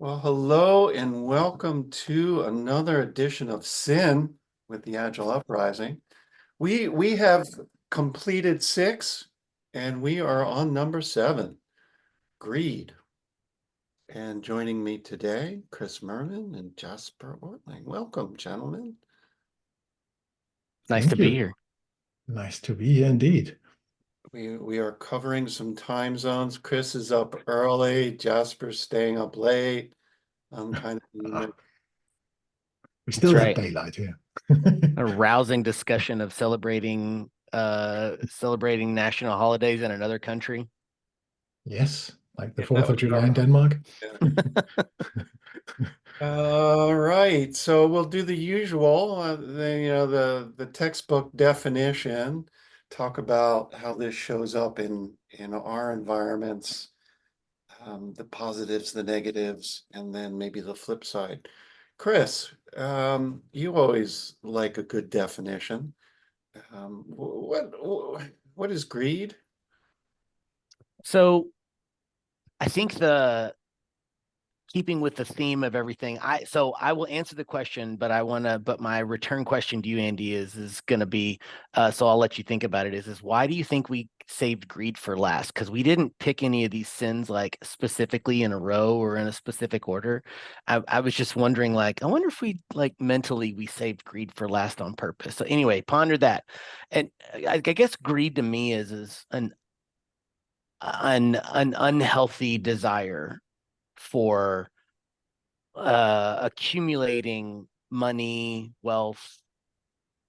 Well, hello and welcome to another edition of Sin with the Agile Uprising. We have completed 6 and we are on number 7, greed. And joining me today, Chris Murman and Jesper Ørting. Welcome, gentlemen. Nice to Thank be you. here. Nice to be here indeed. We are covering some time zones. Chris is up early, Jasper's staying up late. I'm kind of We still That's have right. daylight here. A rousing discussion of celebrating national holidays in another country. Yes, like the Yeah, 4th that of was July our in Denmark. All right, so we'll do the usual, the textbook definition, talk about how this shows up in our environments, the positives, the negatives, and then maybe the flip side. Chris, you always like a good definition. What is greed? So I think keeping with the theme of everything, I will answer the question, but my return question to you, Andy, is gonna be so I'll let you think about it, is why do you think we saved greed for last? Because we didn't pick any of these sins like specifically in a row or in a specific order. I was just wondering, like, I wonder if we mentally we saved greed for last on purpose. So anyway, ponder that. And I guess greed to me is an unhealthy desire for accumulating money, wealth,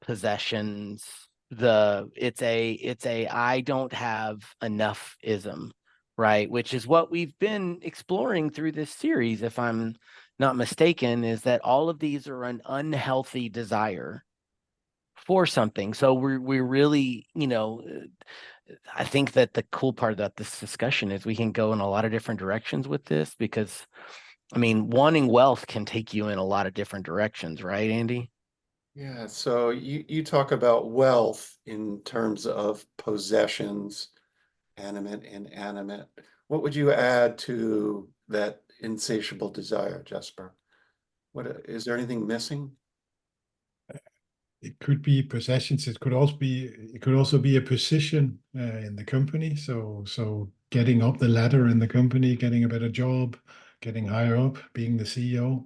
possessions. It's a I don't have enough ism, right? Which is what we've been exploring through this series, if I'm not mistaken, is that all of these are an unhealthy desire for something. So we're really, I think that the cool part about this discussion is we can go in a lot of different directions with this, because I mean, wanting wealth can take you in a lot of different directions, right, Andy? Yeah, so you talk about wealth in terms of possessions, animate and inanimate. What would you add to that insatiable desire, Jesper? What is there anything missing? It could be possessions. It could also be a position in the company. So getting up the ladder in the company, getting a better job, getting higher up, being the CEO.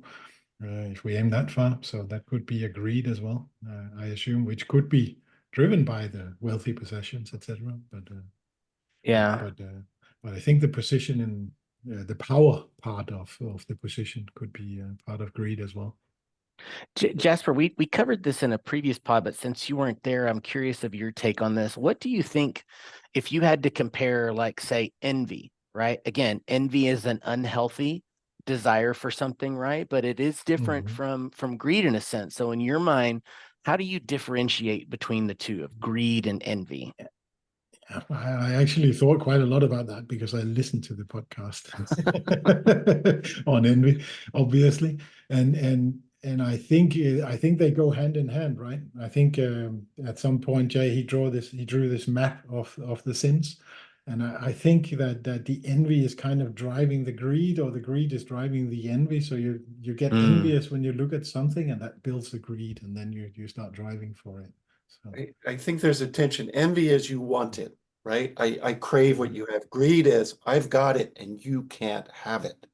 If we aim that far, so that could be a greed as well. I assume, which could be driven by the wealthy possessions, etc. Yeah. But I think the position in the power part of the position could be part of greed as well. Jasper, we covered this in a previous pod, but since you weren't there, I'm curious of your take on this. What do you think if you had to compare, like, say, envy, right? Again, envy is an unhealthy desire for something, right? But it is different from greed in a sense. So in your mind, how do you differentiate between the two of greed and envy? I actually thought quite a lot about that because I listened to the podcast on envy, obviously, and I think they go hand in hand, right? I think at some point, Jay, he drew this map of the sins, and I think that the envy is kind of driving the greed, or the greed is driving the envy. So you get envious when you look at something, and that builds the greed, and then you start driving for it. So. I think there's a tension. Envy is you want it, right? I crave what you have. Greed is I've got it and you can't have it.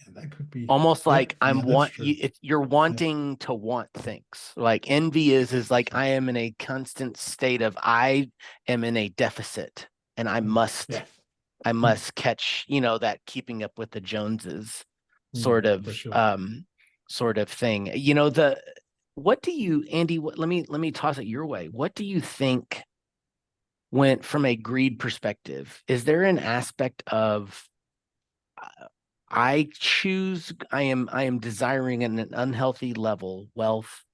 Yeah, that could be. Almost like that's true. you're wanting to want things. Like envy is like I am in a constant state of I am in a deficit and I must catch, that keeping up with the Joneses sort of sure. sort of thing. What do you, Andy, let me toss it your way. What do you think went from a greed perspective? Is there an aspect of I am desiring at an unhealthy level, wealth,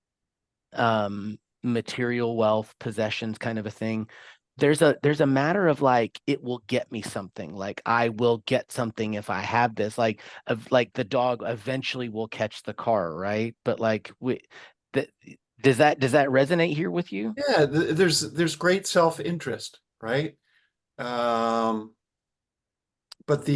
material wealth, possessions, kind of a thing. There's a matter of like it will get me something. Like I will get something if I have this. Like the dog eventually will catch the car, right? But like does that resonate here with you? Yeah, there's great self-interest, right? Um, but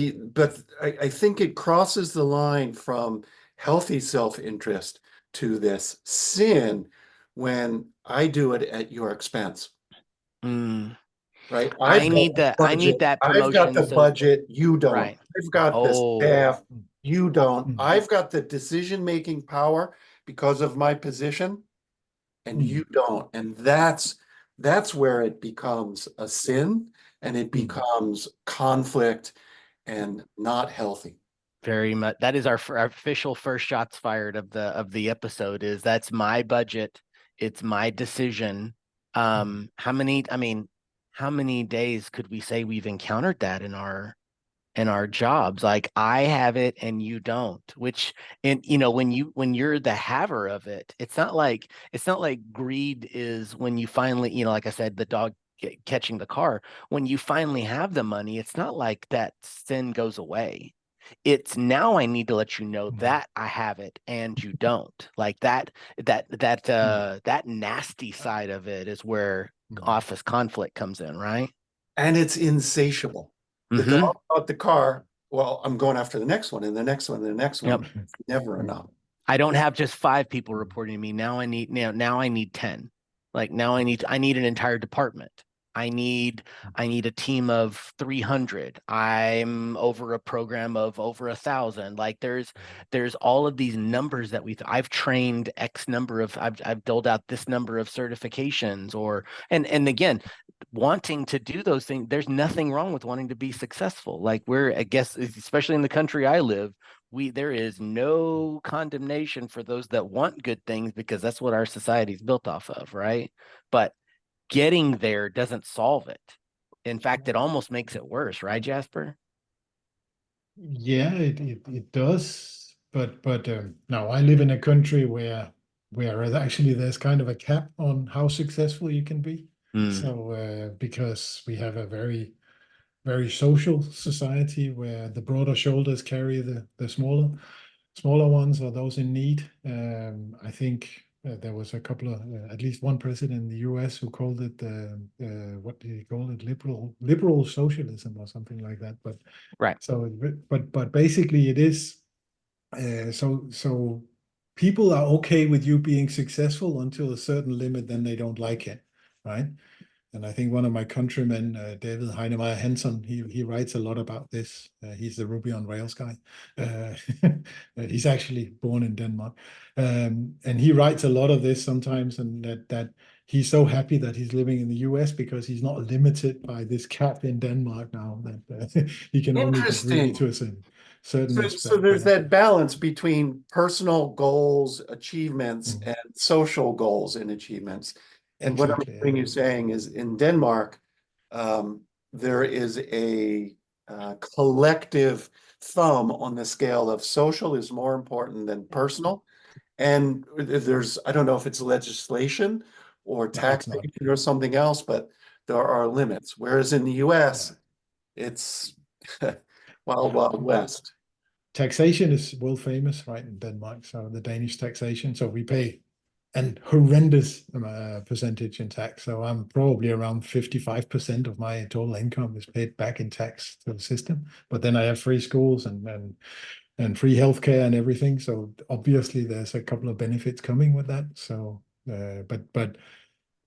I think it crosses the line from healthy self-interest to this sin when I do it at your expense, Mm. right? I need that I've got promotion. the So, budget, you don't. right. I've got the Oh, staff, you don't. Mm. I've got the decision-making power because of my position, and you don't. And that's where it becomes a sin and it becomes conflict and not healthy. very much. That is our official first shots fired of the episode. Is that's my budget. It's my decision. How many days could we say we've encountered that in our jobs? Like, I have it and you don't, which, and when you're the haver of it, it's not like greed is when you finally, like I said, the dog catching the car. When you finally have the money, it's not like that sin goes away. It's now I need to let you know that I have it and you don't. Like that nasty side of it is where office conflict comes in, right? And it's insatiable. The Mm-hmm. dog bought the car. Well, I'm going after the next one and the next one and the next one. Yep. Never enough. I don't have just 5 people reporting to me. Now I need 10. Like, now I need an entire department. I need a team of 300. I'm over a program of over 1,000. Like, there's all of these numbers that I've trained X number of, I've doled out this number of certifications, or and again, wanting to do those things. There's nothing wrong with wanting to be successful. Like, I guess, especially in the country I live, there is no condemnation for those that want good things, because that's what our society is built off of, right? But getting there doesn't solve it. In fact, it almost makes it worse, right, Jasper? Yeah, it does. But now I live in a country where actually there's kind of a cap on how successful you can be. So because we have a very social society where the broader shoulders carry the smaller ones or those in need. I think there was a couple of at least one president in the U.S. who called it what did he call it, liberal socialism or something like that. But Right. so but basically it is so people are okay with you being successful until a certain limit, then they don't like it, right? And I think one of my countrymen, David Heinemeier Hansen, he writes a lot about this. He's the Ruby on Rails guy. Uh, he's actually born in Denmark, and he writes a lot of this sometimes. And that he's so happy that he's living in the U.S. because he's not limited by this cap in Denmark now. That he can only be greedy to a certain So aspect. there's that balance between personal goals, achievements, and social goals and achievements. And what I'm Exactly. hearing you saying is, in Denmark, there is a collective thumb on the scale of social is more important than personal. And there's, I don't know if it's legislation or No, it's not. taxation or something else, but there are limits. Whereas in the US, it's Wild West. Taxation is world famous, right, in Denmark. So the Danish taxation. So we pay an horrendous percentage in tax. So I'm probably around 55% of my total income is paid back in tax to the system. But then I have free schools and free healthcare and everything. So obviously there's a couple of benefits coming with that. So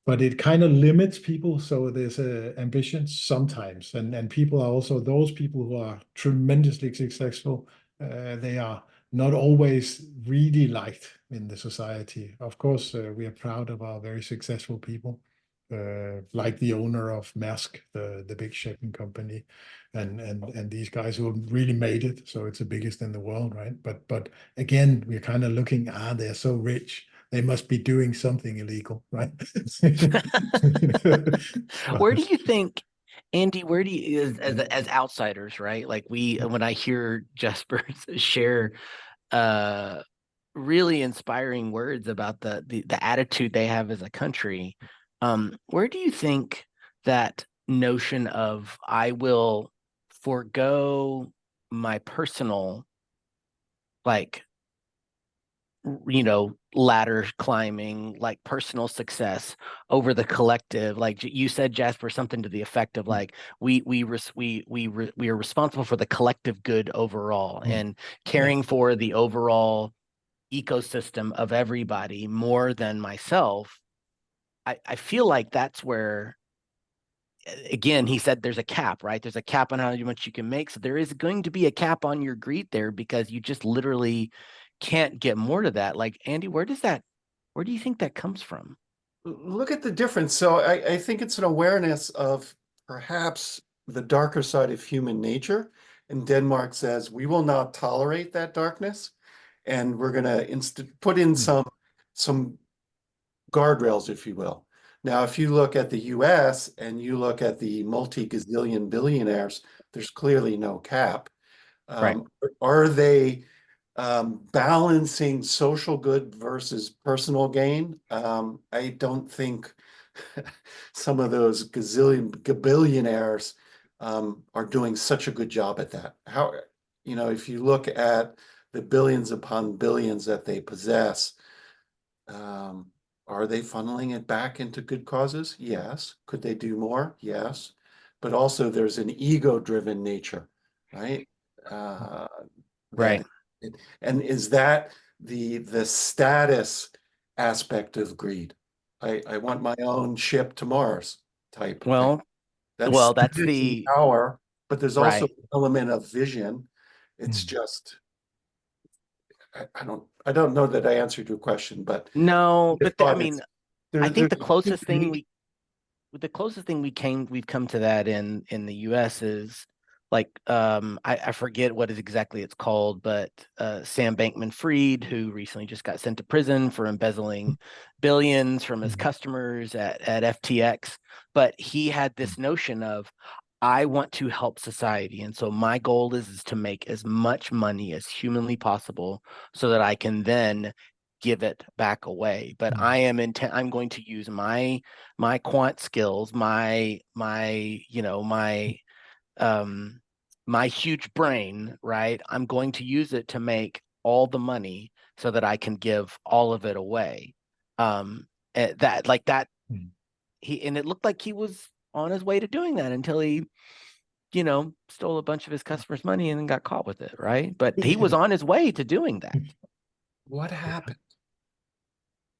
but it kind of limits people. So there's ambitions sometimes, and people are also those people who are tremendously successful. They are not always really liked in the society. Of course, we are proud of our very successful people, like the owner of Maersk, the big shipping company, and these guys who have really made it. So it's the biggest in the world, right? But again, we're kind of looking, they're so rich. They must be doing something illegal, right? Where do you think, Andy, where do you, as outsiders, right? Like, when I hear Jesper share really inspiring words about the attitude they have as a country, where do you think that notion of, I will forego my personal, like, ladder climbing, like personal success over the collective. Like you said, Jasper, something to the effect of like we are responsible for the collective good overall, and caring for the overall ecosystem of everybody more than myself. I feel like that's where, again, he said there's a cap, right? There's a cap on how much you can make. So there is going to be a cap on your greed there, because you just literally can't get more to that. Like, Andy, where do you think that comes from? Look at the difference. So I think it's an awareness of perhaps the darker side of human nature. And Denmark says, we will not tolerate that darkness. And we're going to put in some guardrails, if you will. Now, if you look at the US and you look at the multi-gazillion billionaires, there's clearly no cap. Right. Are they balancing social good versus personal gain? I don't think some of those billionaires are doing such a good job at that. If you look at the billions upon billions that they possess, are they funneling it back into good causes? Yes. Could they do more? Yes. But also there's an ego-driven nature, right? Right. And is that the status aspect of greed? I want my own ship to Mars type thing. Well, That's that's status and the power, but there's also right. an element of vision. It's just I don't know that I answered your question, but No, but I thought mean, there, I think the there's closest thing we've come to that in the US is like I forget what is exactly it's called, but Sam Bankman-Fried, who recently just got sent to prison for embezzling billions from his customers at FTX, but he had this notion of, I want to help society, and so my goal is to make as much money as humanly possible so that I can then give it back away. But I'm going to use my quant skills, my huge brain, right? I'm going to use it to make all the money so that I can give all of it away. That like that and it looked like he was on his way to doing that until he stole a bunch of his customers' money and then got caught with it, right? But he was on his way to doing that. what happened?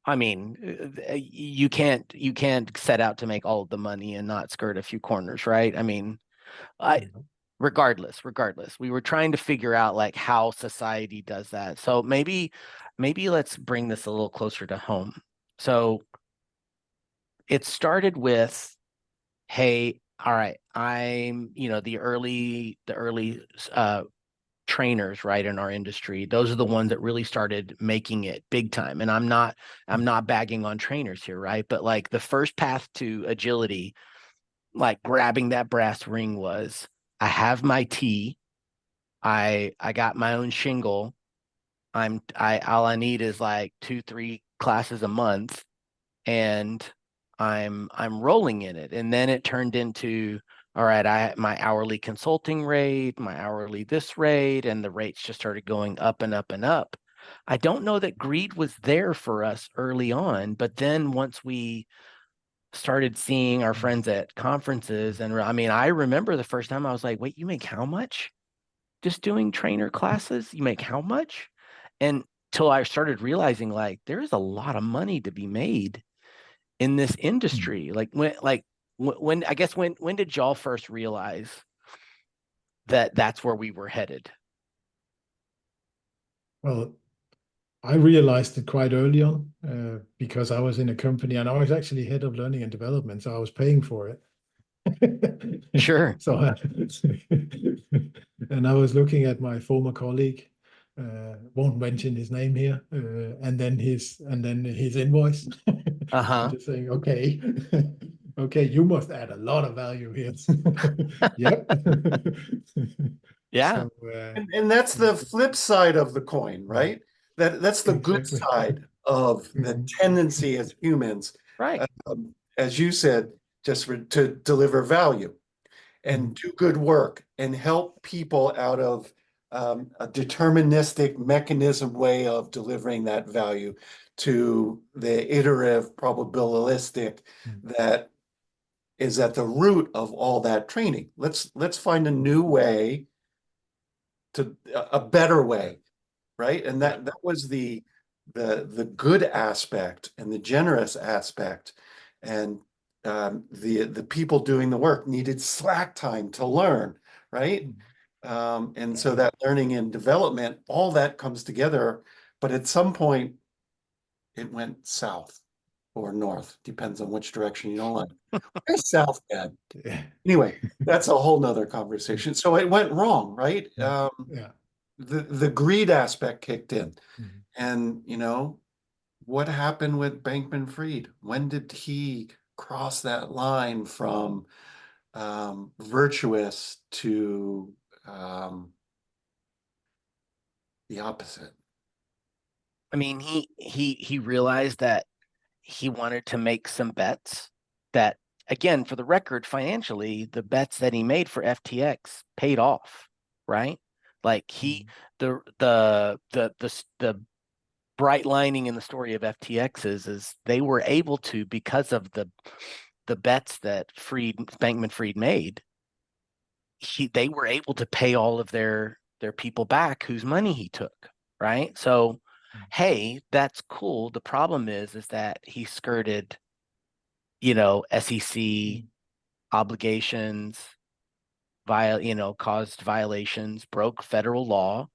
I mean, you can't set out to make all of the money and not skirt a few corners, right? I mean, regardless, we were trying to figure out like how society does that. So maybe let's bring this a little closer to home. So it started with, hey, all right, I'm, the early trainers, right, in our industry. Those are the ones that really started making it big time. And I'm not bagging on trainers here, right? But like the first path to agility, like grabbing that brass ring, was, I have my T, I got my own shingle. All I need is like 2-3 classes a month, and I'm rolling in it. And then it turned into, all right, my hourly consulting rate, my hourly this rate, and the rates just started going up and up and up. I don't know that greed was there for us early on, but then once we started seeing our friends at conferences, and I mean, I remember the first time I was like, wait, you make how much just doing trainer classes? You make how much? And till I started realizing like there's a lot of money to be made in this industry. Like when I guess when did y'all first realize that that's where we were headed? Well, I realized it quite early on because I was in a company and I was actually head of learning and development, so I was paying for it. Sure. So, and I was looking at my former colleague, won't mention his name here, and then his invoice. Uh-huh. Just saying, okay, okay, you must add a lot of value here. Yep. Yeah. So, And that's the flip side of the coin, right? That's the good exactly. side of the tendency as humans, Right. as you said, just to deliver value and do good work and help people out of a deterministic mechanism way of delivering that value to the iterative probabilistic that is at the root of all that training. Let's find a new way to a better way, right? And that was the good aspect and the generous aspect, and the people doing the work needed slack time to learn, right? And so that learning and development, all that comes together, but at some point it went south or north, depends on which direction you don't like. Where's south, Dad? Anyway, that's a whole nother conversation. So it went wrong, right? The greed aspect kicked in. And, what happened with Bankman-Fried? When did he cross that line from virtuous to the opposite? I mean, he realized that he wanted to make some bets that, again, for the record, financially, the bets that he made for FTX paid off, right? Like the bright lining in the story of FTX is they were able to, because of the bets that Bankman-Fried made, they were able to pay all of their people back whose money he took, right? So, hey, that's cool. The problem is that he skirted, SEC obligations, caused violations, broke federal law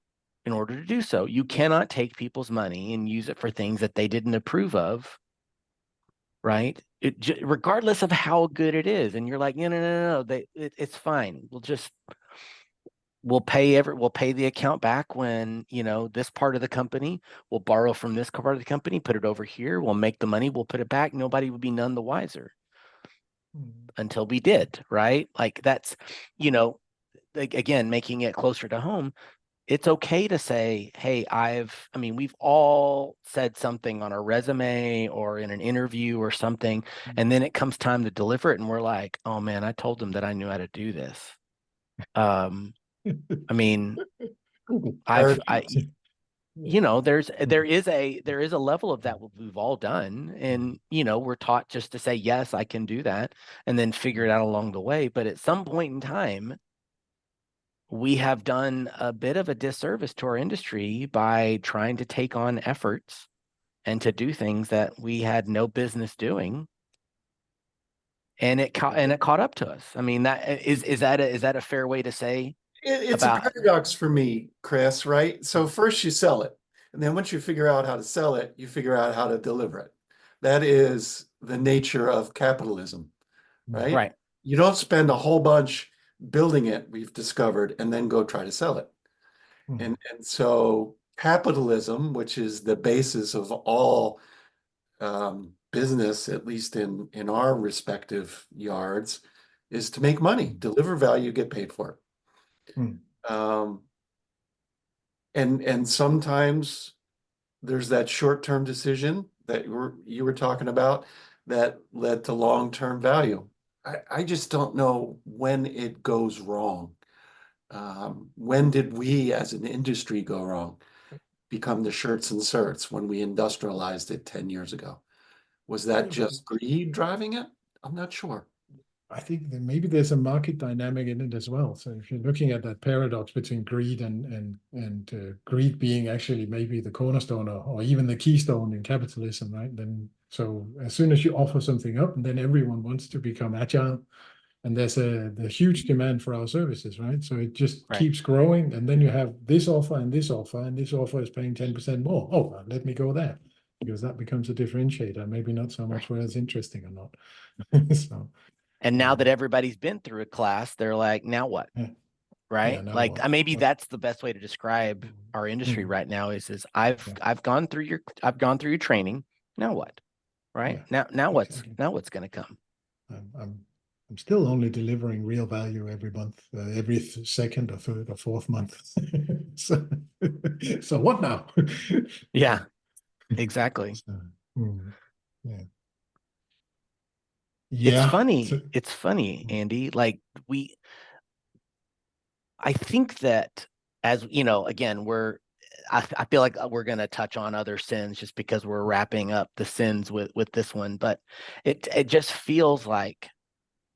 in order to do so. You cannot take people's money and use it for things that they didn't approve of, right? Regardless of how good it is. And you're like, no, it's fine. We'll pay the account back when, this part of the company will borrow from this part of the company, put it over here, we'll make the money, we'll put it back. Nobody would be none the wiser until we did, right? Like that's, again, making it closer to home. It's okay to say, hey, we've all said something on our resume or in an interview or something, and then it comes time to deliver it, and we're like, oh man, I told them that I knew how to do this. I mean, there is a level of that we've all done, and we're taught just to say, yes, I can do that, and then figure it out along the way. But at some point in time, we have done a bit of a disservice to our industry by trying to take on efforts and to do things that we had no business doing. And it caught up to us. I mean, is that a fair way to say? It's a paradox for me, Chris, right? So first you sell it, and then once you figure out how to sell it, you figure out how to deliver it. That is the nature of capitalism, right? Right. You don't spend a whole bunch building it, we've discovered, and then go try to sell it. And so capitalism, which is the basis of all business, at least in our respective yards, is to make money, deliver value, get paid for it. And sometimes there's that short-term decision that you were talking about that led to long-term value. I just don't know when it goes wrong. When did we as an industry go wrong? Become the shirts and certs when we industrialized it 10 years ago. Was that just greed driving it? I'm not sure. I think that maybe there's a market dynamic in it as well. So if you're looking at that paradox between greed and greed being actually maybe the cornerstone or even the keystone in capitalism, right? Then so as soon as you offer something up, and then everyone wants to become agile, and there's the huge demand for our services, right? So it just keeps growing, and then you have this offer and this offer, and this offer is paying 10% more. Oh, well, let me go there, because that becomes a differentiator. Maybe not so much whether it's interesting or not. So. And now that everybody's been through a class, they're like, now what? Right? Yeah, like what? Maybe that's the best way to describe our industry right now is I've gone through your training. Now what? Right? Now what's going to come? I'm still only delivering real value every month, every second or third or fourth month. so what now? Yeah, exactly. Yeah. It's funny, Andy. Like I think that as you know, again, I feel like we're going to touch on other sins just because we're wrapping up the sins with this one, but it just feels like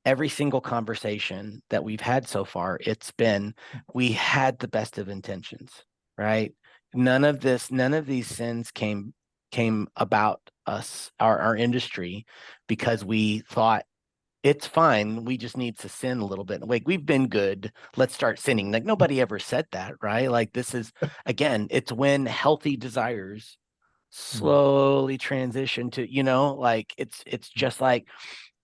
every single conversation that we've had so far, it's been, we had the best of intentions, right? None of these sins came about us, our industry, because we thought it's fine, we just need to sin a little bit. Like, we've been good, let's start sinning. Like, nobody ever said that, right? Like, this is, again, it's when healthy desires slowly transition to, like, it's just like,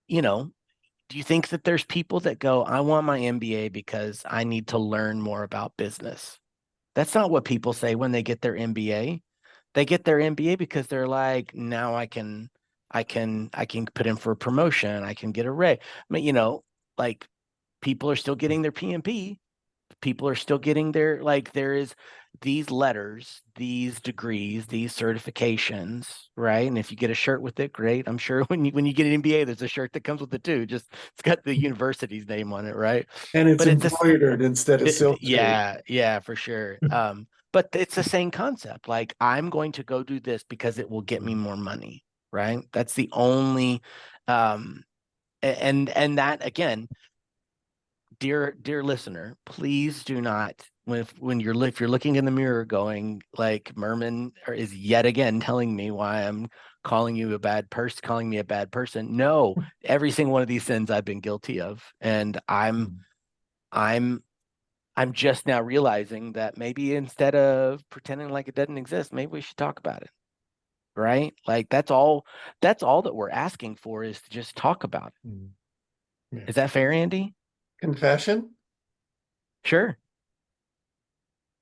do you think that there's people that go, I want my MBA because I need to learn more about business? That's not what people say when they get their MBA. They get their MBA because they're like, now I can put in for a promotion. I can get a raise. I mean, like, people are still getting their PMP. People are still getting their, like, there is these letters, these degrees, these certifications, right? And if you get a shirt with it, great. I'm sure when you get an MBA, there's a shirt that comes with it too. Just, it's got the university's name on it, right? And it's But it's a, embroidered instead of silk-screened. yeah, for sure. But it's the same concept. Like, I'm going to go do this because it will get me more money, right? That's the only, and that, again, dear listener, please do not, when you're if you're looking in the mirror going like, Murman is yet again telling me why I'm calling you a bad person, calling me a bad person. No, every single one of these sins I've been guilty of, and I'm just now realizing that maybe instead of pretending like it doesn't exist, maybe we should talk about it, right? Like, that's all that we're asking for, is to just talk about it. Yeah. Is that fair, Andy? Confession? Sure.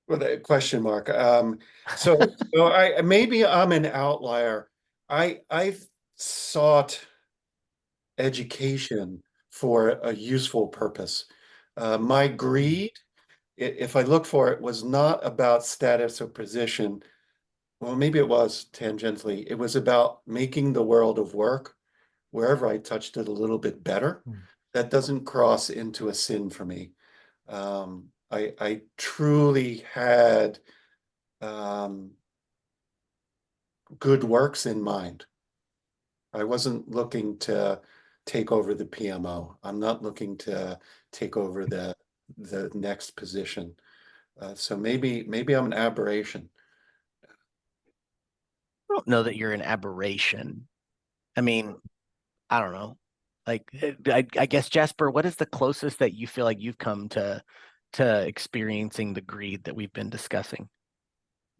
With a question mark. So maybe I'm an outlier. I've sought education for a useful purpose. My greed, if I look for it, was not about status or position. Well, maybe it was tangentially. It was about making the world of work, wherever I touched it, a little bit better. That doesn't cross into a sin for me. I truly had good works in mind. I wasn't looking to take over the PMO. I'm not looking to take over the next position. So maybe I'm an aberration. I don't know that you're an aberration. I mean, I don't know. Like, I guess, Jasper, what is the closest that you feel like you've come to experiencing the greed that we've been discussing?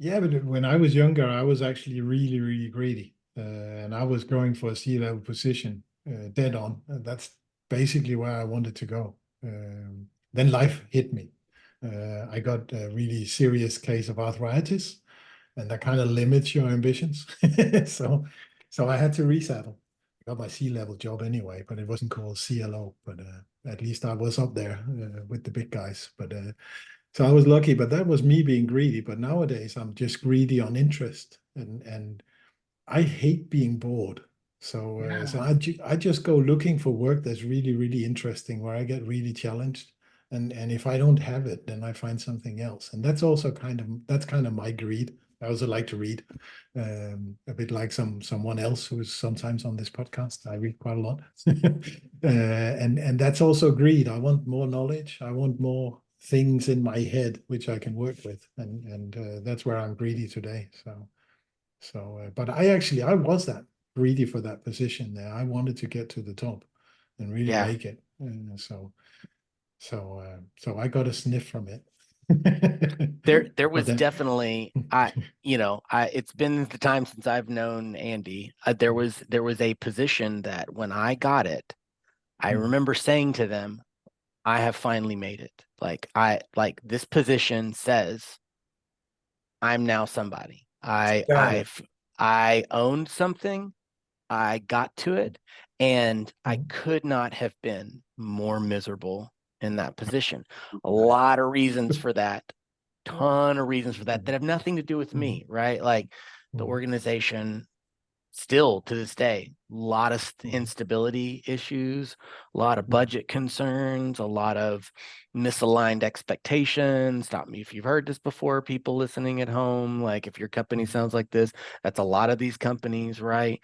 Yeah, but when I was younger, I was actually really, really greedy. And I was going for a C-level position, dead on. That's basically where I wanted to go. Then life hit me. I got a really serious case of arthritis, and that kind of limits your ambitions. So, so I had to resettle. I got my C-level job anyway, but it wasn't called CLO. But at least I was up there with the big guys. But so I was lucky, but that was me being greedy. But nowadays I'm just greedy on interest, and I hate being bored. So so I just go looking for work that's really, really interesting, where I get really challenged. And if I don't have it, then I find something else. And that's also that's kind of my greed. I also like to read, a bit like someone else who's sometimes on this podcast. I read quite a lot, and that's also greed. I want more knowledge. I want more things in my head which I can work with, and that's where I'm greedy today. So, but I was that greedy for that position there. I wanted to get to the top and really Yeah. make it. And so I got a sniff from it. There But was then, definitely, it's been the time since I've known Andy. There was a position that when I got it, I remember saying to them, I have finally made it. Like, this position says I'm now somebody. I owned something. I got to it, and I could not have been more miserable in that position. A lot of reasons for that. Ton of reasons for that have nothing to do with me, right? Like, the organization still to this day, a lot of instability issues, a lot of budget concerns, a lot of misaligned expectations. Stop me if you've heard this before, people listening at home. Like if your company sounds like this, that's a lot of these companies, right?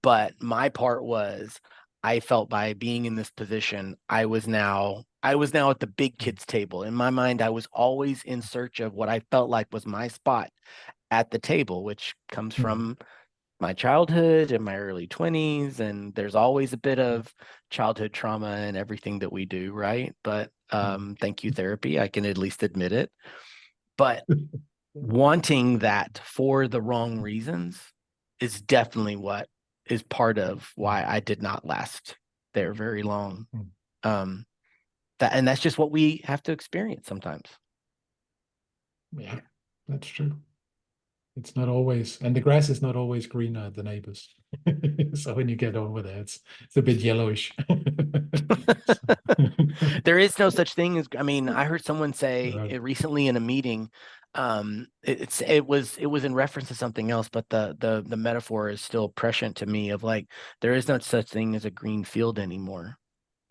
But my part was, I felt by being in this position, I was now at the big kids table. In my mind, I was always in search of what I felt like was my spot at the table, which comes from my childhood and my early 20s. And there's always a bit of childhood trauma in everything that we do, right? But thank you, therapy. I can at least admit it. But wanting that for the wrong reasons is definitely what is part of why I did not last there very long. And that's just what we have to experience sometimes. Yeah, that's true. It's not always, and the grass is not always greener at the neighbors. So when you get over there, it's a bit yellowish. There is no such thing as, I mean, I heard someone say Right. recently in a meeting, it was in reference to something else, but the metaphor is still prescient to me of like, there is no such thing as a green field anymore.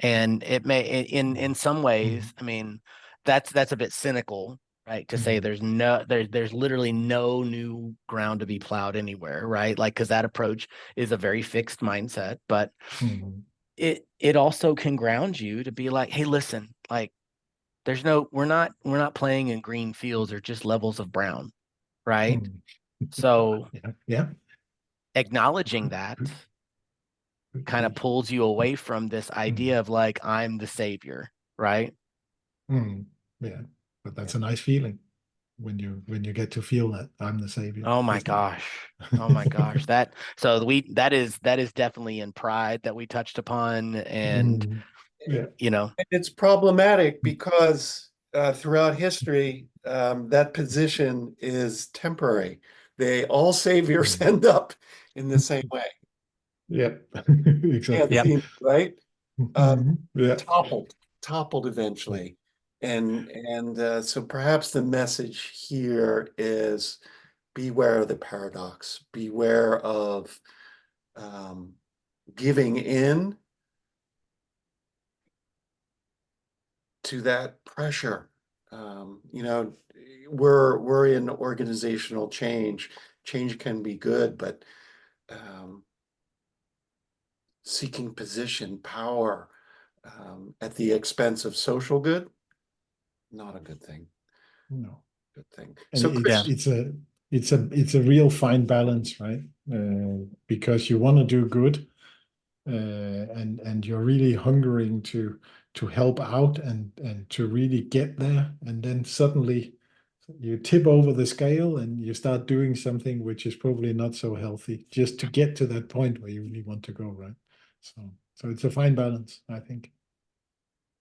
And it may, in some ways, I mean, that's a bit cynical, right? To say there's literally no new ground to be plowed anywhere, right? Like, because that approach is a very fixed mindset, but it also can ground you to be like, hey, listen, like we're not playing in green fields or just levels of brown, right? So Yeah. acknowledging that kind of pulls you away from this idea of like, I'm the savior, right? Yeah, but that's a nice feeling when you get to feel that I'm the savior. Oh my gosh. Oh my gosh. That is definitely in Pride that we touched upon. And Yeah. you know, It's problematic because throughout history, that position is temporary. All saviors end up in the same way. Yeah, exactly. Yep. Right? Yeah. Toppled eventually. And so perhaps the message here is beware of the paradox, beware of giving in to that pressure. We're in organizational change. Change can be good, but seeking position, power at the expense of social good, not a good thing. No. Good thing. And So it's a real fine balance, right? Because you want to do good, and you're really hungering to help out and to really get there, and then suddenly you tip over the scale and you start doing something which is probably not so healthy, just to get to that point where you really want to go, right? So it's a fine balance, I think.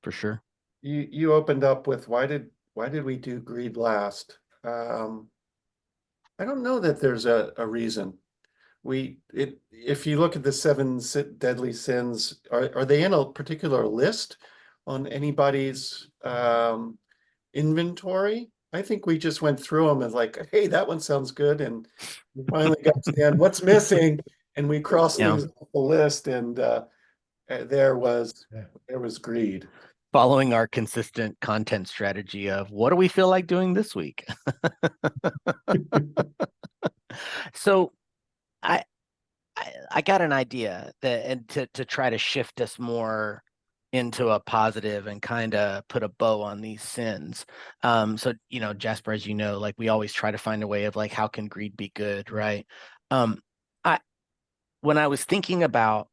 For sure. you opened up with why did we do greed last? I don't know that there's a reason. If you look at the seven deadly sins, are they in a particular list on anybody's inventory? I think we just went through them and like, hey, that one sounds good, and we finally got to the end. What's missing? And we crossed things off the list, and there was greed. Following our consistent content strategy of what do we feel like doing this week? So I got an idea that, and to try to shift us more into a positive and kind of put a bow on these sins. So, Jasper, as you know, like we always try to find a way of like, how can greed be good, right? When I was thinking about,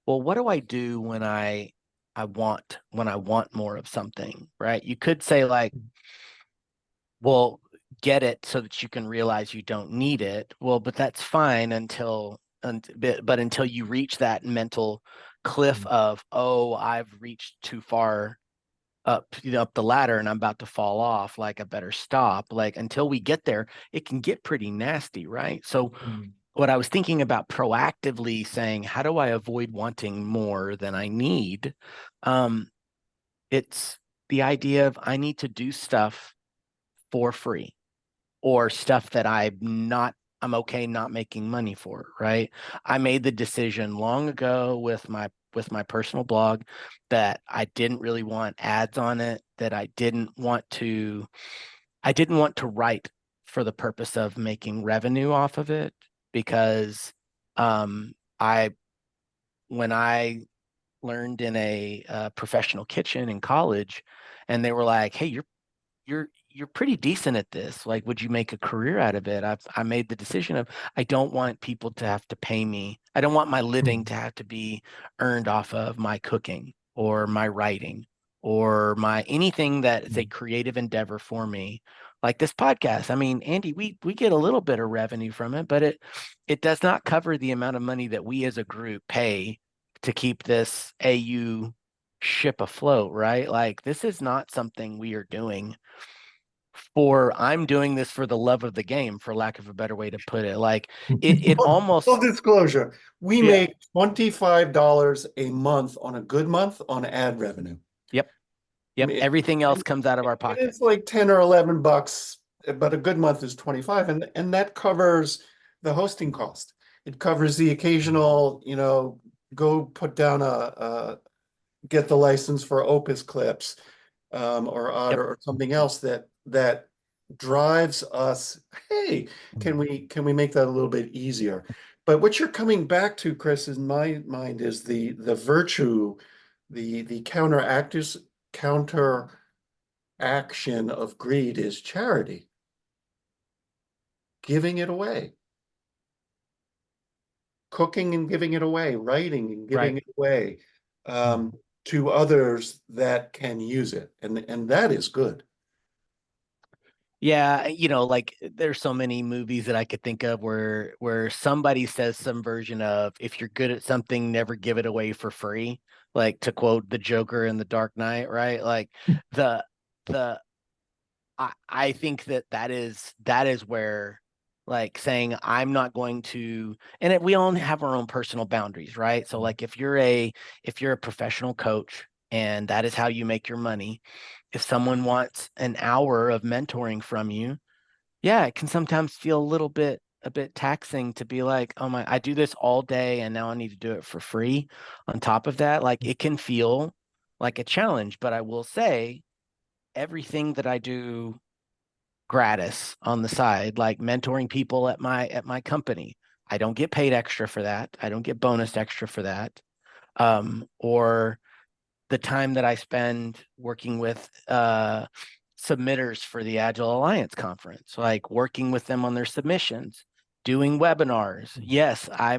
well, what do I do when I want more of something, right? You could say like, well, get it so that you can realize you don't need it. Well, but that's fine until you reach that mental cliff of, oh, I've reached too far up the ladder and I'm about to fall off, like I better stop. Like until we get there, it can get pretty nasty, right? So what I was thinking about proactively saying, how do I avoid wanting more than I need? It's the idea of I need to do stuff for free, or stuff that I'm not I'm okay not making money for it, right? I made the decision long ago with my personal blog that I didn't really want ads on it, that I didn't want to write for the purpose of making revenue off of it, because I when I learned in a professional kitchen in college, and they were like, "Hey, you're pretty decent at this. Like, would you make a career out of it?" I made the decision of, I don't want people to have to pay me. I don't want my living to have to be earned off of my cooking or my writing or my anything that is a creative endeavor for me. Like this podcast. I mean, Andy, we get a little bit of revenue from it, but it does not cover the amount of money that we as a group pay to keep this AU ship afloat, right? Like, this is not something we are doing I'm doing this for the love of the game, for lack of a better way to put it. Like, it almost, Full disclosure, we Yeah. make $25 a month on a good month on ad revenue. yep. I mean, Everything else comes out of our pocket. It's like 10 or 11 bucks, but a good month is 25, and that covers the hosting cost. It covers the occasional, go put down get the license for Opus clips, or Otter or something else that drives us. Hey, can we make that a little bit easier? But what you're coming back to, Chris, in my mind, is the virtue, the counteraction of greed is charity, giving it away, cooking and giving it away, writing and giving Right. it away, to others that can use it, and that is good. Yeah, like, there's so many movies that I could think of where somebody says some version of, if you're good at something, never give it away for free. Like, to quote the Joker in The Dark Knight, right? Like, the I think that is where, like, saying, I'm not going to, and we all have our own personal boundaries, right? So, like, if you're a professional coach and that is how you make your money, if someone wants an hour of mentoring from you, yeah, it can sometimes feel a bit taxing to be like, oh my, I do this all day and now I need to do it for free. On top of that, like, it can feel like a challenge, but I will say, everything that I do gratis on the side, like mentoring people at my company, I don't get paid extra for that. I don't get bonus extra for that. Or the time that I spend working with submitters for the Agile Alliance conference, like working with them on their submissions, doing webinars. Yes, I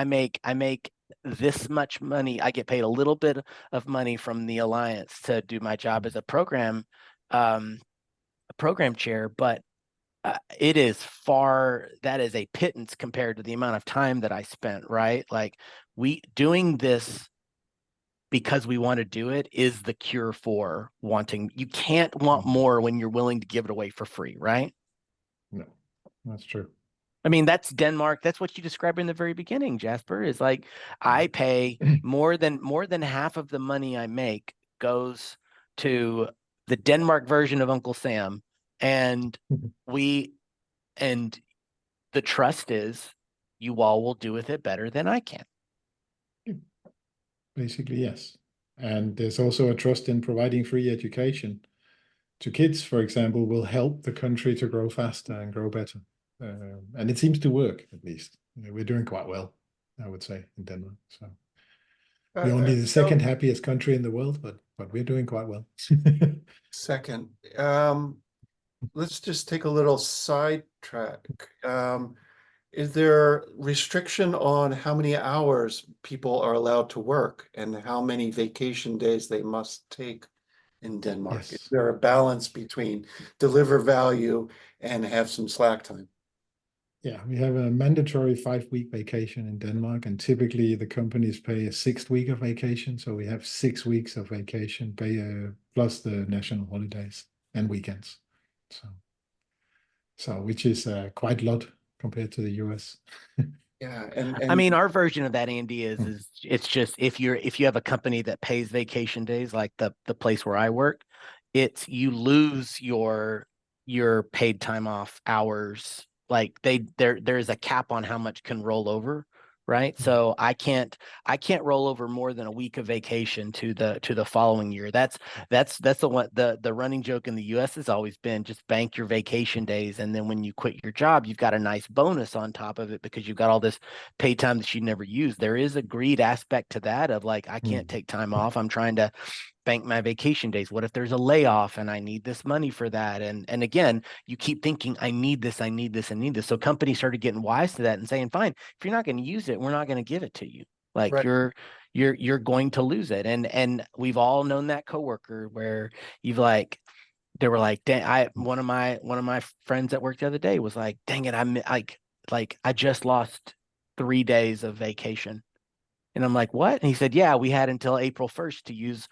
make this much money. I get paid a little bit of money from the Alliance to do my job as a program chair, but that is a pittance compared to the amount of time that I spent, right? Like, we doing this because we want to do it is the cure for wanting. You can't want more when you're willing to give it away for free, right? No, that's true. I mean, that's Denmark. That's what you described in the very beginning, Jasper, is like, I pay more than half of the money I make goes to the Denmark version of Uncle Sam. And and the trust is, you all will do with it better than I can. Basically, yes. And there's also a trust in providing free education to kids, for example, will help the country to grow faster and grow better. And it seems to work, at least. We're doing quite well, I would say, in Denmark. So we're only the second happiest country in the world, but we're doing quite well. Second, let's just take a little sidetrack. Is there restriction on how many hours people are allowed to work and how many vacation days they must take in Denmark? Yes. Is there a balance between deliver value and have some slack time? Yeah, we have a mandatory 5-week vacation in Denmark, and typically the companies pay a 6th week of vacation. So we have 6 weeks of vacation pay, plus the national holidays and weekends. So which is quite a lot compared to the US. Yeah, and I mean, our version of that, Andy, is it's just, if you have a company that pays vacation days, like the place where I work, it's, you lose your paid time off hours like there is a cap on how much can roll over, right? So I can't roll over more than a week of vacation to the following year. That's the one, the running joke in the US has always been, just bank your vacation days, and then when you quit your job, you've got a nice bonus on top of it because you've got all this paid time that you never use. There is a greed aspect to that of like, I can't take time off. I'm trying to bank my vacation days. What if there's a layoff and I need this money for that? And again, you keep thinking, I need this, I need this, I need this. So companies started getting wise to that and saying, fine, if you're not going to use it, we're not going to give it to you. Like Right. you're going to lose it. And we've all known that coworker where you've like, they were like, dang, one of my friends at work the other day was like, dang it, I'm like I just lost 3 days of vacation. And I'm like, what? And he said, yeah, we had until April 1st to use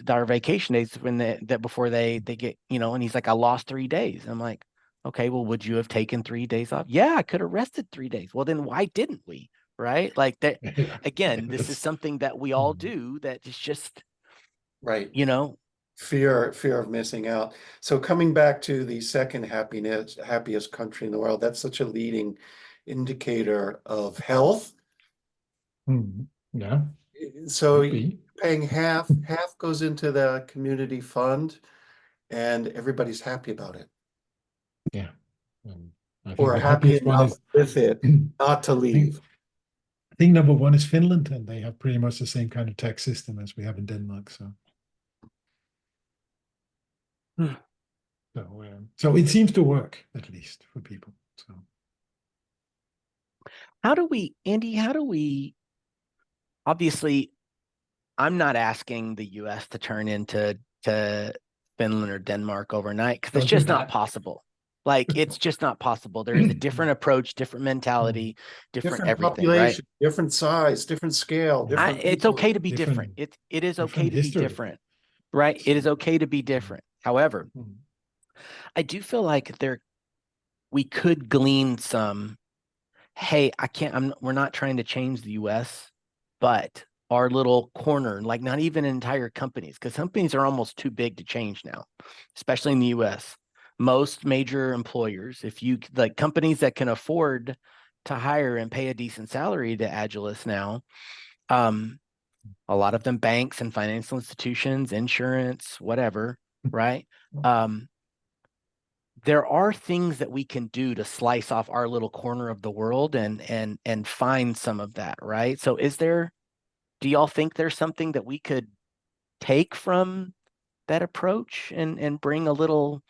our vacation days when that before they get, and he's like, I lost 3 days. And I'm like, okay, well, would you have taken 3 days off? Yeah, I could have rested 3 days. Well, then why didn't we? Right? Like that, Yeah. again, this is That's- something that we all do that is just, Right. Fear of missing out. So coming back to the second happiest country in the world, that's such a leading indicator of health. Yeah. So Could be. paying half goes into the community fund, and everybody's happy about it, Yeah. I think or the happy happiest one enough is with it not to leave. I think number one is Finland, and they have pretty much the same kind of tax system as we have in Denmark. So, so it seems to work, at least for people. So, Andy, obviously, I'm not asking the US to turn into Finland or Denmark overnight because it's don't do just not that. possible. Like, it's just not possible. There is a different approach, different mentality, different everything, right? Population, different size, different scale, different It's people. okay to be different. It is okay different to be history. different, right? It is okay to be different. However, I do feel like we could glean some, hey, we're not trying to change the US, but our little corner, like not even entire companies, because companies are almost too big to change now, especially in the US. Most major employers, if you like companies that can afford to hire and pay a decent salary to Agilists now, a lot of them banks and financial institutions, insurance, whatever, right? There are things that we can do to slice off our little corner of the world and find some of that, right? So do y'all think there's something that we could take from that approach and bring a little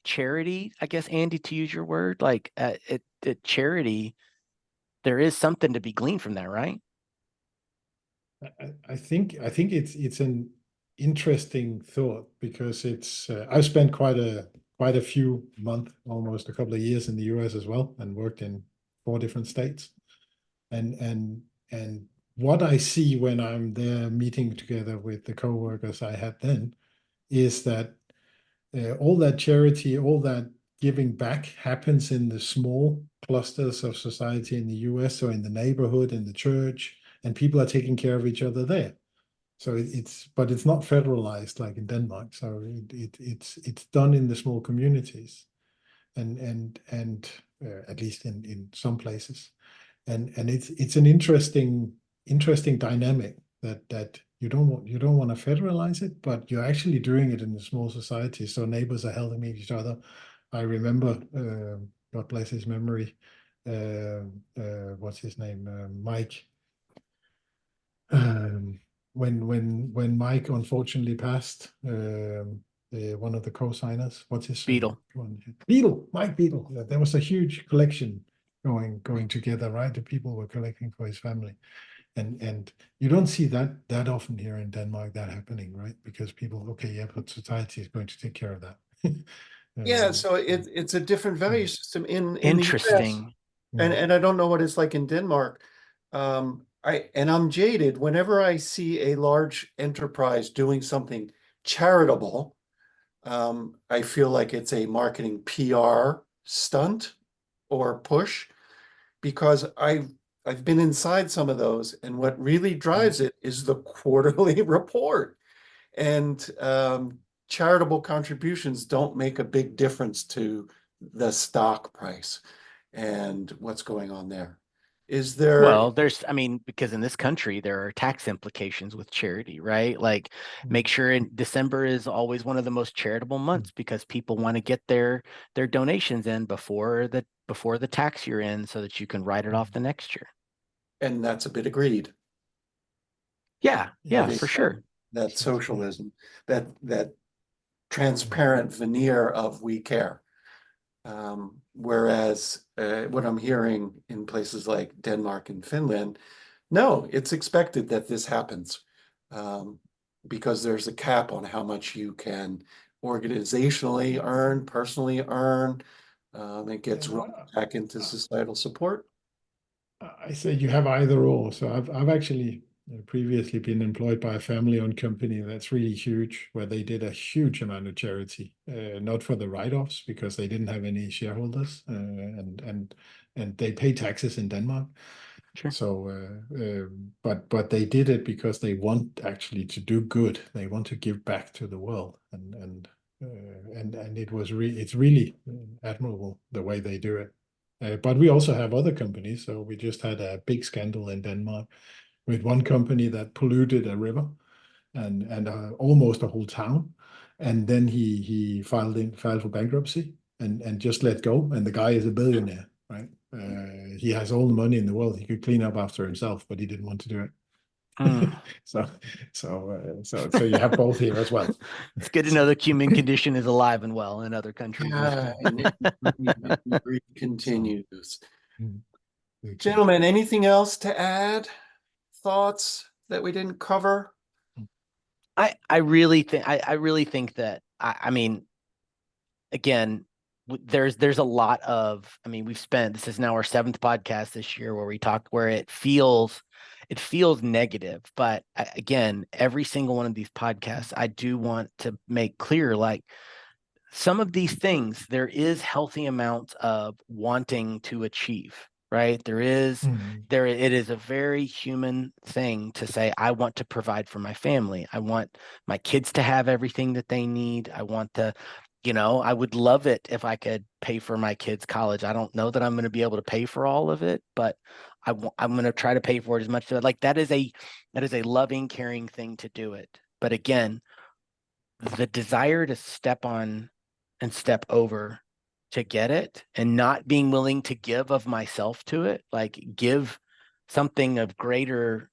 charity, I guess, Andy, to use your word, like charity, there is something to be gleaned from that, right? I think it's an interesting thought because it's I've spent quite a few months, almost a couple of years in the US as well, and worked in 4 different states. And what I see when I'm there meeting together with the co-workers I had then is that all that charity, all that giving back happens in the small clusters of society in the US, so in the neighborhood, in the church, and people are taking care of each other there. So but it's not federalized like in Denmark. So it's done in the small communities, and at least in some places, and it's an interesting dynamic that you don't want to federalize it, but you're actually doing it in the small society. So neighbors are helping each other. I remember, God bless his memory, what's his name, Mike. When Mike unfortunately passed, one of the co-signers, what's his Beetle. Mike Beetle. There was a huge collection going together, right? The people were collecting for his family, and you don't see that often here in Denmark that happening, right? Because people, okay, yeah, but society is going to take care of that. Yeah, so it's a different value system in the US. Interesting. And I don't know what it's like in Denmark. I'm jaded. Whenever I see a large enterprise doing something charitable, I feel like it's a marketing PR stunt or push, because I've been inside some of those, and what really drives it is the quarterly report. And charitable contributions don't make a big difference to the stock price and what's going on there. Is there? Well, I mean, because in this country, there are tax implications with charity, right? Like, make sure in December is always one of the most charitable months because people want to get their donations in before the tax year ends so that you can write it off the next year. And that's a bit of greed. Yeah, for sure. That socialism, that transparent veneer of we care. Whereas what I'm hearing in places like Denmark and Finland, no, it's expected that this happens because there's a cap on how much you can organizationally earn, personally earn. It gets run back into societal support. I say you have either or. So I've actually previously been employed by a family-owned company that's really huge, where they did a huge amount of charity, not for the write-offs because they didn't have any shareholders, and they pay taxes in Denmark. Sure. So, but they did it because they want actually to do good. They want to give back to the world, and it's really admirable the way they do it. But we also have other companies. So we just had a big scandal in Denmark with one company that polluted a river and almost a whole town. And then he filed for bankruptcy and just let go. And the guy is a billionaire, right? He has all the money in the world. He could clean up after himself, but he didn't want to do it. So you have both here as well. It's good to know the human condition is alive and well in other countries. Yeah, and it continues. Gentlemen, anything else to add? Thoughts that we didn't cover? I really think that I mean, again, there's a lot of, I mean, this is now our 7th podcast this year where we talk, where it feels negative, but again, every single one of these podcasts, I do want to make clear, like, some of these things, there is healthy amounts of wanting to achieve, right? It is a very human thing to say, I want to provide for my family. I want my kids to have everything that they need. I want to, I would love it if I could pay for my kids' college. I don't know that I'm going to be able to pay for all of it, but I'm going to try to pay for it as much as like that is a loving, caring thing to do it. But again, the desire to step on and step over to get it and not being willing to give of myself to it, like give something of greater,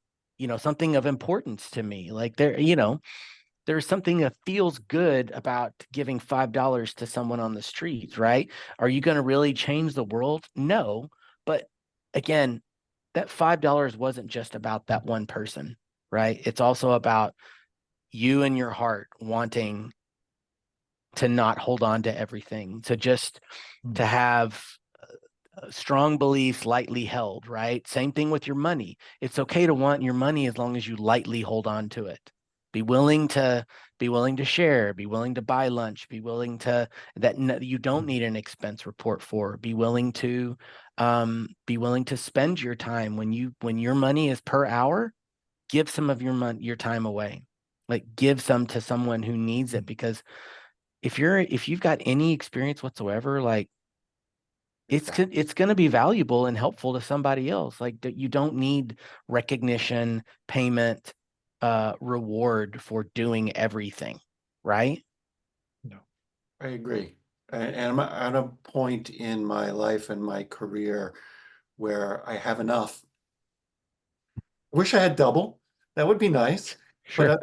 something of importance to me. Like there's something that feels good about giving $5 to someone on the streets, right? Are you going to really change the world? No. But again, that $5 wasn't just about that one person, right? It's also about you and your heart wanting to not hold on to everything, to just to have strong beliefs lightly held, right? Same thing with your money. It's okay to want your money as long as you lightly hold on to it. Be willing to share, be willing to buy lunch, be willing to that you don't need an expense report for. Be willing to spend your time when your money is per hour, give some of your time away. Like give some to someone who needs it, because if you've got any experience whatsoever, like it's going to be valuable and helpful to somebody else. Like you don't need recognition, payment, reward for doing everything, right? No, I agree. And I'm at a point in my life and my career where I have enough. I wish I had double. That would be nice. Sure.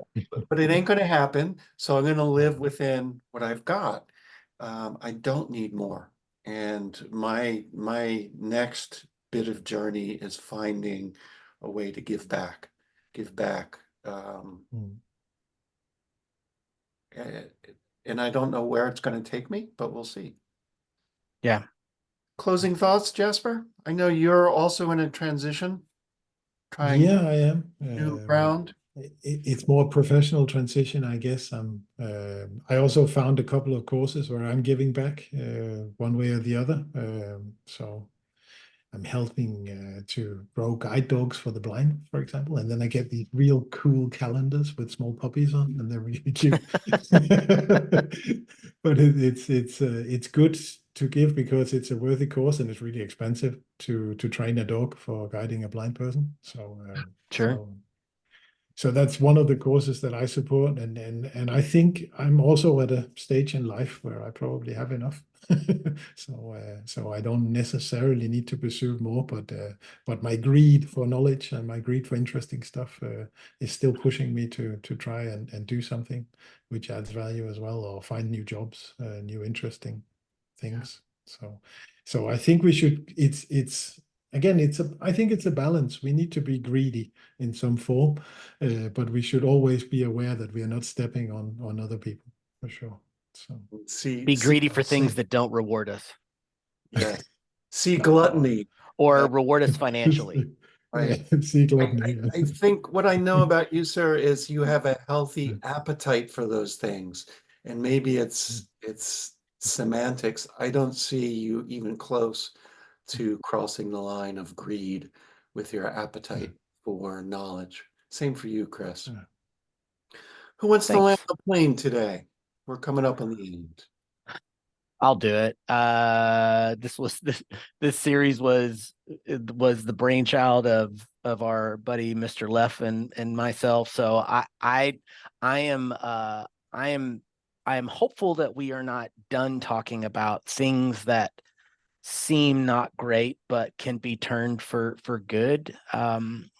But it ain't going to happen. So I'm going to live within what I've got. I don't need more. And my next bit of journey is finding a way to give back. And I don't know where it's going to take me, but we'll see. Yeah. Closing thoughts, Jesper? I know you're also in a transition. I am. New ground. It's more professional transition, I guess. I also found a couple of courses where I'm giving back one way or the other. So I'm helping to grow guide dogs for the blind, for example, and then I get these real cool calendars with small puppies on, and they're really cute. But it's good to give because it's a worthy cause and it's really expensive to train a dog for guiding a blind person. Sure. So that's one of the causes that I support, and I think I'm also at a stage in life where I probably have enough. So I don't necessarily need to pursue more, but my greed for knowledge and my greed for interesting stuff is still pushing me to try and do something which adds value as well, or find new jobs, new interesting things. So I think we should. It's again, I think it's a balance. We need to be greedy in some form, but we should always be aware that we are not stepping on other people, for sure. So Be greedy for things that don't reward us. Yeah. See gluttony. Or reward us financially. Right. See gluttony. I think what I know about you, sir, is you have a healthy appetite for those things. And maybe it's semantics. I don't see you even close to crossing the line of greed with your appetite for knowledge. Same for you, Chris. Who wants to land the plane today? We're coming up on the end. I'll do it. This series was the brainchild of our buddy Mr. Leff and myself. So I am hopeful that we are not done talking about things that seem not great but can be turned for good.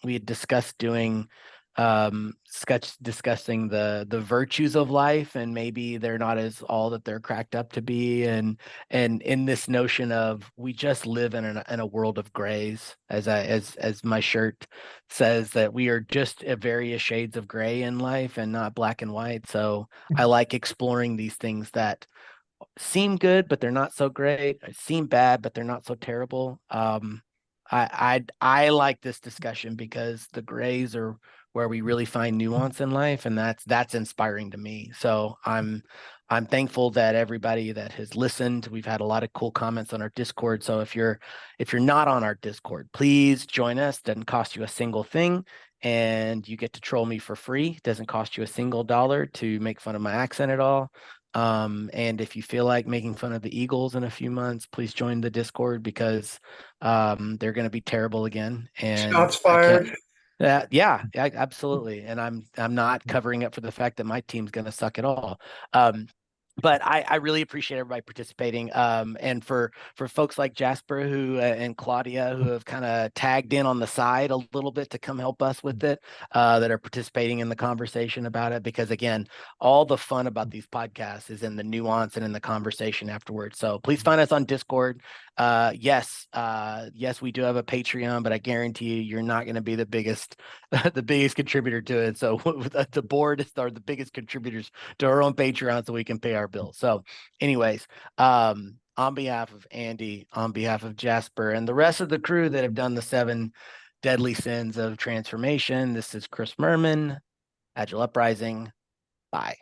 We had discussed doing discussing the virtues of life, and maybe they're not as all that they're cracked up to be, and in this notion of we just live in a world of grays, as my shirt says, that we are just various shades of gray in life and not black and white. So I like exploring these things that seem good but they're not so great, seem bad but they're not so terrible. I like this discussion because the grays are where we really find nuance in life, and that's inspiring to me. So I'm thankful that everybody that has listened, we've had a lot of cool comments on our Discord. So if you're not on our Discord, please join us. Doesn't cost you a single thing, and you get to troll me for free. It doesn't cost you a single dollar to make fun of my accent at all. And if you feel like making fun of the Eagles in a few months, please join the Discord, because they're going to be terrible again. And shots fired. Yeah, absolutely. And I'm not covering up for the fact that my team's going to suck at all. But I really appreciate everybody participating. And for folks like Jesper and Claudia, who have kind of tagged in on the side a little bit to come help us with it, that are participating in the conversation about it. Because again, all the fun about these podcasts is in the nuance and in the conversation afterwards. So please find us on Discord. Yes, we do have a Patreon, but I guarantee you're not going to be the biggest contributor to it. So the board are the biggest contributors to our own Patreon, so we can pay our bills. So anyways, on behalf of Andy, on behalf of Jesper and the rest of the crew that have done the 7 deadly sins of transformation, this is Chris Murman, Agile Uprising. Bye.